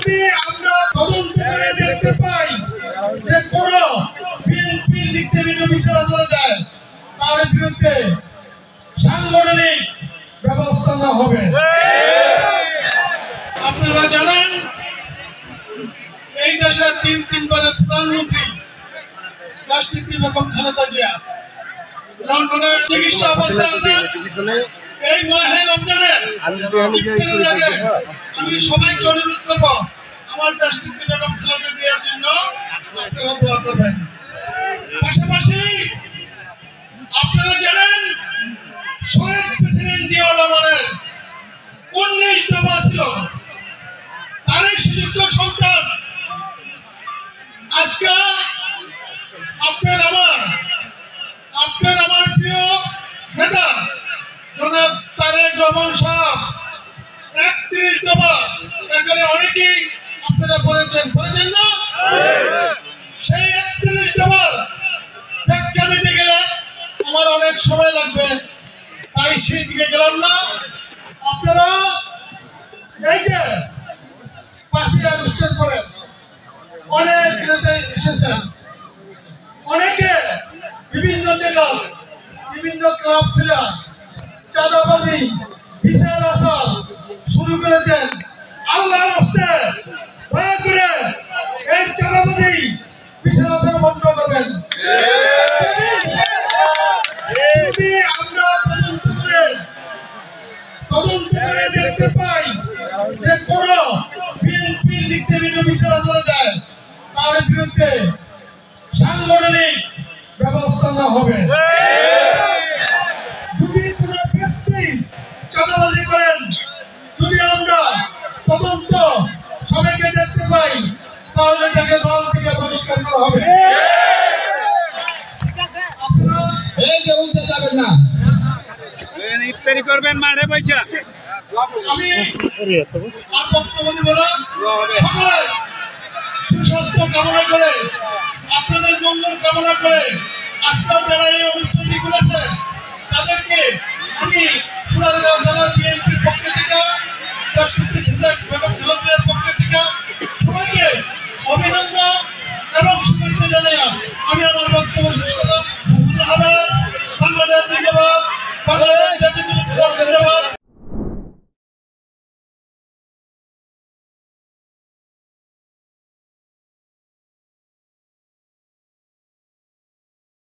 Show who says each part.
Speaker 1: যদি আমরা তদন্ত করে দেখতে পাই যে কোন বিএনপির দিক থেকে বিচার চলে যায়, তার বিরুদ্ধে সাংগঠনিক ব্যবস্থা নেওয়া হবে। আপনারা জানেন এই দেশের তিনবারের প্রধানমন্ত্রী রাষ্ট্রপতি বেগম খালেদা জিয়া লন্ডনের চিকিৎসা অবস্থায় আছেন। এই মাহে রমজানে আমি সবাইকে অনুরোধ করব আমার রাষ্ট্রপতি বেগম খালেদা জিয়ার জন্য আপনারা দোয়া করবেন। পাশাপাশি আপনারা জানেন শহীদ প্রেসিডেন্ট জিয়াউর রহমানের 19 দফা ছিল, তারই সুযোগ্য সন্তান আজকে আপনার আমার প্রিয় নেতা জনাব তারেক রহমান সাহেব 31 দফা, এখানে অনেকেই আপনারা পড়েছেন না? সেই 31 দফার ব্যাখ্যা দিতে গেলে আমার অনেক সময় লাগবে, তাই সেই দিকে গেলাম না। আপনারা এই যে 5ই আগস্টের পরে অনেক নেতা এসেছেন, অনেকে বিভিন্ন জায়গায় বিভিন্ন ক্লাব থেকে চাঁদাবাজি বিচার আসার শুরু করেছেন। আল্লাহর রাস্তে দয়া করে এই চাঁদাবাজি বিচার আসার বন্ধ করবেন। যদি আমরা তদন্ত করে দেখতে পাই যে কোন বিএনপির দিক থেকে বিচার চলে যায়, তার বিরুদ্ধে সাংগঠনিক ব্যবস্থা নেওয়া হবে। যদি কোন ব্যক্তি চাঁদাবাজি করেন, যদি আমরা তদন্ত সবাইকে দেখতে পাই, তাহলে তাকে দল থেকে বহিষ্কার করা হবে। আপনারা যাবেন না, ইফতারি করবেন মাঠে বসে। আমি সকলের সুস্বাস্থ্য কামনা করে, আপনাদের মঙ্গল কামনা করে আজকাল যারা এই অনুষ্ঠানটি করেছে তাদেরকে আমি সোনারগাঁও জেলা বিএনপির পক্ষ থেকে, রাষ্ট্রপতি বেগম খালেদা জিয়ার পক্ষ থেকে সবাইকে অভিনন্দন এবং শুভেচ্ছা জানাই আমি আমার বক্তব্য শেষ করলাম। বাংলাদেশ জিন্দাবাদ।